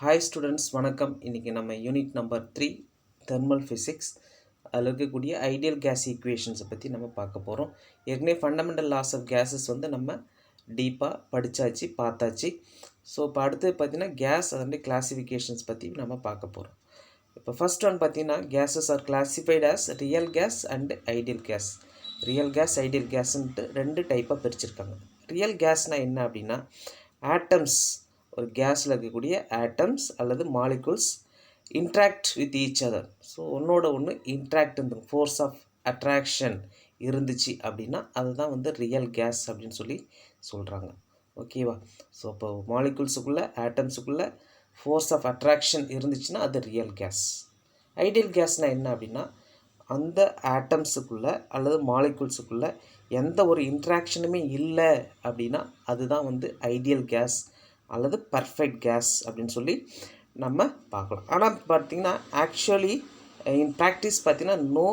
Hi students, வணக்கம். இன்றைக்கி நம்ம யூனிட் நம்பர் 3 தெர்மல் ஃபிசிக்ஸ் அதில் இருக்கக்கூடிய ஐடியல் கேஸ் ஈக்குவேஷன்ஸை பற்றி நம்ம பார்க்க போகிறோம். ஏற்கனவே ஃபண்டமெண்டல் லாஸ் ஆஃப் கேஸஸ் நம்ம டீப்பாக படித்தாச்சு, பார்த்தாச்சு. ஸோ இப்போ அடுத்து பார்த்திங்கன்னா கேஸ் அதனுடைய கிளாஸிஃபிகேஷன்ஸ் பற்றி நம்ம பார்க்க போகிறோம். இப்போ ஃபஸ்ட் ஒன் பார்த்திங்கன்னா cases are classified as real gas and ideal gas. Real gas ideal கேஸுன்ட்டு ரெண்டு டைப்பாக பிரிச்சுருக்காங்க. ரியல் கேஸ்னால் என்ன அப்படின்னா, ஆட்டம்ஸ், ஒரு கேஸில் இருக்கக்கூடிய ஆட்டம்ஸ் அல்லது molecules interact with each other. So ஒன்றோட ஒன்று இன்ட்ராக்ட், இந்த ஃபோர்ஸ் ஆஃப் அட்ராக்ஷன் இருந்துச்சு அப்படின்னா அதுதான் ரியல் கேஸ் அப்படின்னு சொல்லி சொல்கிறாங்க. ஓகேவா? ஸோ இப்போ மாலிகுல்ஸுக்குள்ளே ஆட்டம்ஸுக்குள்ளே ஃபோர்ஸ் ஆஃப் அட்ராக்ஷன் இருந்துச்சுன்னா அது ரியல் கேஸ். ஐடியல் கேஸ்னால் என்ன அப்படின்னா, அந்த ஆட்டம்ஸுக்குள்ளே அல்லது மாலிகுல்ஸுக்குள்ளே எந்த ஒரு இன்ட்ராக்ஷனுமே இல்லை அப்படின்னா அதுதான் ஐடியல் கேஸ் அல்லது பர்ஃபெக்ட் கேஸ் அப்படின்னு சொல்லி நம்ம பார்க்கலாம். ஆனால் பார்த்திங்கன்னா ஆக்சுவலி இன் ப்ராக்டிஸ் பார்த்திங்கன்னா நோ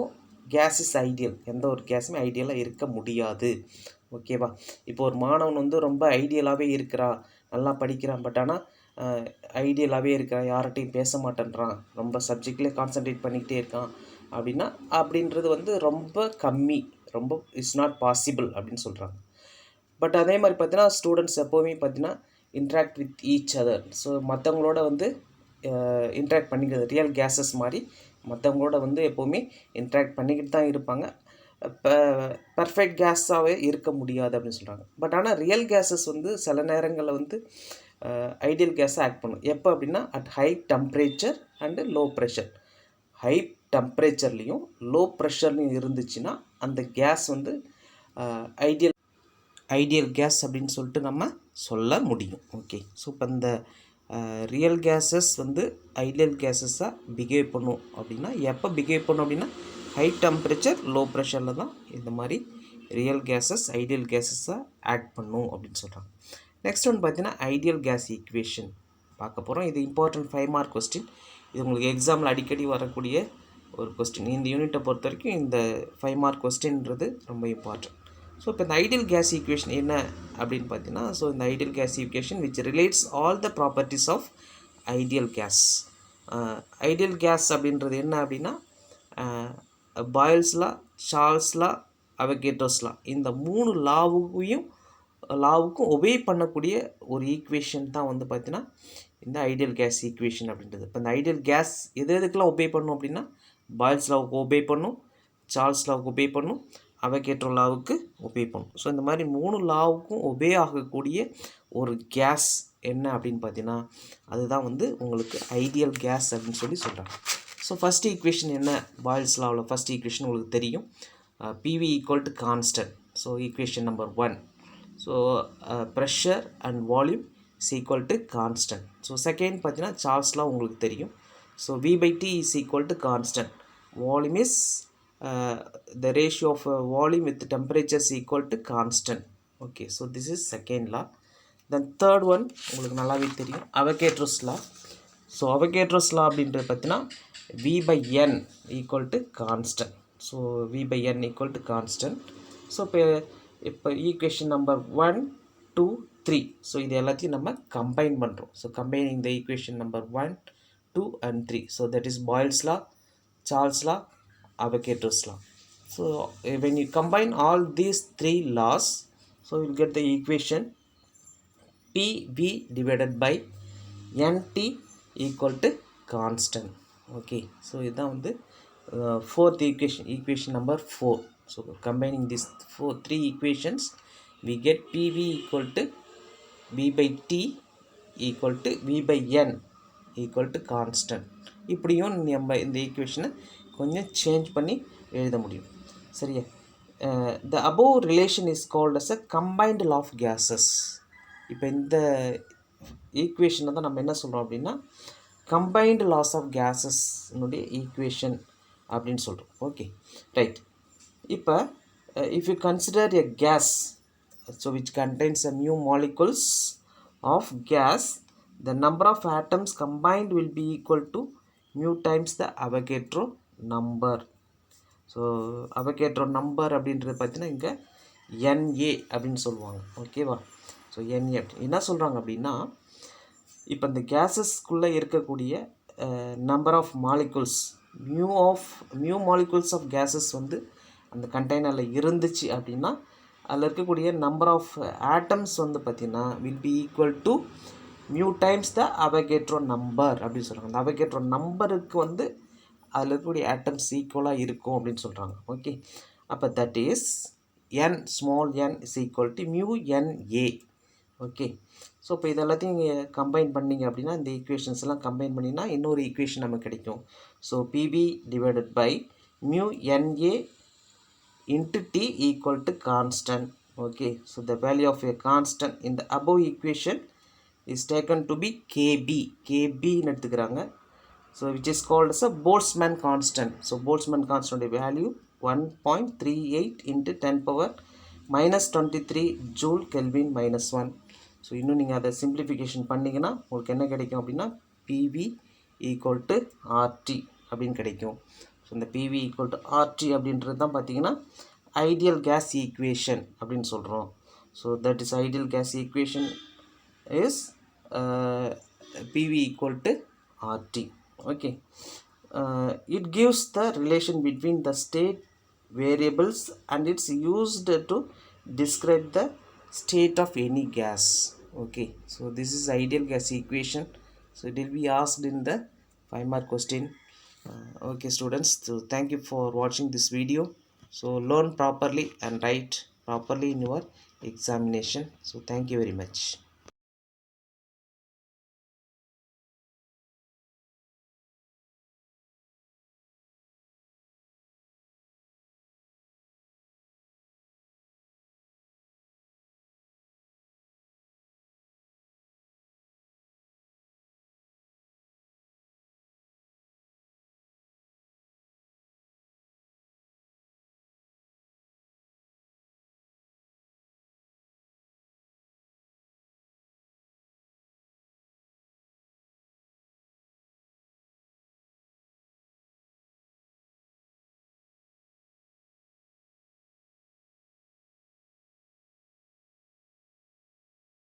கேஸ் இஸ் ஐடியல். எந்த ஒரு கேஸுமே ஐடியலாக இருக்க முடியாது. ஓகேவா? இப்போ ஒரு மாணவன் ரொம்ப ஐடியலாகவே இருக்கிறான், நல்லா படிக்கிறான், பட் ஆனால் ஐடியலாகவே இருக்கிறான், யார்கிட்டையும் பேச மாட்டேன்றான், ரொம்ப சப்ஜெக்ட்லேயே கான்சன்ட்ரேட் பண்ணிக்கிட்டே இருக்கான் அப்படின்றது ரொம்ப கம்மி, ரொம்ப இட்ஸ் நாட் பாசிபிள் அப்படின்னு சொல்கிறாங்க. பட் அதே மாதிரி பார்த்தீங்கன்னா ஸ்டூடெண்ட்ஸ் எப்போவுமே பார்த்தீங்கன்னா interact with each other. So மற்றவங்களோட இன்ட்ராக்ட் பண்ணிக்கிறது, ரியல் கேஸஸ் மாதிரி மற்றவங்களோட எப்போவுமே இன்ட்ராக்ட் பண்ணிக்கிட்டு தான் இருப்பாங்க. பர்ஃபெக்ட் கேஸாகவே இருக்க முடியாது அப்படின்னு சொல்கிறாங்க. பட் ஆனால் ரியல் கேஸஸ் சில நேரங்களில் ஐடியல் கேஸாக ஆக்ட் பண்ணும். எப்போ அப்படின்னா at high temperature and low pressure. High டெம்பரேச்சர்லேயும் லோ ப்ரெஷர்லையும் இருந்துச்சுன்னா அந்த கேஸ் ஐடியல் கேஸ் அப்படின்னு சொல்லிட்டு நம்ம சொல்ல முடியும். ஓகே, ஸோ இப்போ இந்த ரியல் கேஸஸ் ஐடியல் கேஸஸாக பிஹேவ் பண்ணும் அப்படின்னா எப்போ பிஹேவ் பண்ணும் அப்படின்னா ஹை டெம்பரேச்சர் லோ ப்ரெஷரில் தான் இந்த மாதிரி ரியல் கேஸஸ் ஐடியல் கேஸஸாக ஆக்ட் பண்ணும் அப்படின்னு சொல்கிறாங்க. நெக்ஸ்ட் ஒன்று பார்த்தீங்கன்னா ஐடியல் கேஸ் ஈக்குவேஷன் பார்க்க போகிறோம். இது இம்பார்ட்டன்ட் 5 மார்க் கொஸ்டின். இது உங்களுக்கு எக்ஸாமில் அடிக்கடி வரக்கூடிய ஒரு கொஸ்டின். இந்த யூனிட்டை பொறுத்த வரைக்கும் இந்த 5 மார்க் கொஸ்டின்றது ரொம்ப இம்பார்ட்டன்ட். ஸோ இப்போ இந்த ஐடியல் கேஸ் ஈக்குவேஷன் என்ன அப்படின்னு பார்த்தீங்கன்னா, ஸோ இந்த ideal gas equation which relates all the properties of ideal gas. Ideal gas அப்படின்றது என்ன அப்படின்னா, Boyle's law, Charles law, Avogadro's law, இந்த 3 லாவுக்கும் ஒபே பண்ணக்கூடிய ஒரு ஈக்குவேஷன் தான் பார்த்தீங்கன்னா இந்த ஐடியல் கேஸ் ஈக்குவேஷன் அப்படின்றது. இப்போ இந்த ஐடியல் கேஸ் எதுக்கெல்லாம் ஒபே பண்ணும் அப்படின்னா, பாயில்ஸ் லாவுக்கு ஒபே பண்ணும், சார்ல்ஸ் லாவுக்கு ஒபே பண்ணும், அவகேட்ரோ லாவுக்கு ஒபே பண்ணும். ஸோ இந்த மாதிரி 3 லாவுக்கும் ஒபே ஆகக்கூடிய ஒரு கேஸ் என்ன அப்படின்னு பார்த்தீங்கன்னா அதுதான் உங்களுக்கு ஐடியல் கேஸ் அப்படின்னு சொல்லி சொல்கிறாங்க. ஸோ ஃபஸ்ட் ஈக்குவேஷன் என்ன, பாயில்ஸ் லாவில் ஃபஸ்ட் ஈக்குவேஷன் உங்களுக்கு தெரியும், PV equal to constant. So equation number 1. So pressure and volume is equal to constant. So second பார்த்தீங்கன்னா சார்ல்ஸ் லா உங்களுக்கு தெரியும். So V/T is equal to constant. Volume is the ratio of volume with temperature is equal to constant. Okay, so this is second law. Then third one உங்களுக்கு நல்லாவே தெரியும், Avogadro's லா. So Avogadro's லா அப்படின்றது பார்த்தீங்கன்னா V/N equal to constant. So V/N equal to constant. So இப்போ equation number 1, 2, 3. So இது எல்லாத்தையும் நம்ம combine பண்ணுறோம். So combining the equation number 1, 2 and 3. So that is boils law, Charles law, Avogadro's law. So when you combine all these 3 laws, so you'll get the equation PV divided by NT equal to constant. Okay, so இதான் fourth equation number 4. So combining these 3 equations we get PV equal to V/T equal to V/N equal to constant. இப்படியும் நம்ம இந்த ஈக்குவேஷனை கொஞ்சம் change பண்ணி எழுத முடியும். சரியா? The above relation is called as a combined law of gases. இப்போ இந்த ஈக்குவேஷனை தான் நம்ம என்ன சொல்கிறோம் அப்படின்னா கம்பைன்டு லாஸ் ஆஃப் கேஸஸ்னுடைய ஈக்குவேஷன் அப்படின்னு சொல்கிறோம். Okay, right. இப்போ if you consider a gas so which contains a new molecules of gas, the number of atoms combined will be equal to mu times the Avogadro number. So Avogadro number அப்படின்றது பார்த்தீங்கன்னா இங்கே NA அப்படின்னு சொல்லுவாங்க. ஓகேவா? So NA என்ன சொல்கிறாங்க அப்படின்னா இப்போ இந்த கேஸஸ்க்குள்ளே இருக்கக்கூடிய number of molecules mu molecules of gases வந்து அந்த கண்டெய்னரில் இருந்துச்சு அப்படின்னா அதில் இருக்கக்கூடிய நம்பர் ஆஃப் ஆட்டம்ஸ் வந்து பார்த்திங்கன்னா will be equal to mu times the Avogadro number அப்படின்னு சொல்கிறாங்க. அந்த அவகேட்ரோ நம்பருக்கு வந்து அதில் இருக்கக்கூடிய ஆட்டம்ஸ் ஈக்குவலாக இருக்கும் அப்படின்னு சொல்கிறாங்க. ஓகே, அப்போ that is n small n is equal to mu NA. Okay, so இப்போ இது எல்லாத்தையும் நீங்கள் கம்பைன் பண்ணிங்க அப்படின்னா இந்த ஈக்குவேஷன்ஸ் எல்லாம் கம்பைன் பண்ணிங்கன்னா இன்னொரு ஈக்குவேஷன் நமக்கு கிடைக்கும். So PV divided by mu NA into T equal to constant. Okay, so the value of a constant in the above equation is taken to be KB ன்னு எடுத்துக்கிறாங்க. So which is called as a Boltzmann constant. So Boltzmann constant value 1.38 into 10 power minus 23 joule Kelvin minus 1. So இன்னும் நீங்கள் அதை simplification பண்ணிங்கன்னா உங்களுக்கு என்ன கிடைக்கும் அப்படின்னா PV equal to RT அப்படின்னு கிடைக்கும். ஸோ இந்த PV equal to RT அப்படின்றது தான் பார்த்தீங்கன்னா ஐடியல் கேஸ் ஈக்குவேஷன் அப்படின்னு சொல்கிறோம். So that is ideal gas equation is PV equal to RT. Okay, it gives the relation between the state variables and it's used to describe the state of any gas. Okay, so this is ideal gas equation. So it will be asked in the 5-mark question. Okay students, so thank you for watching this video. So learn properly and write properly in your examination. So thank you very much.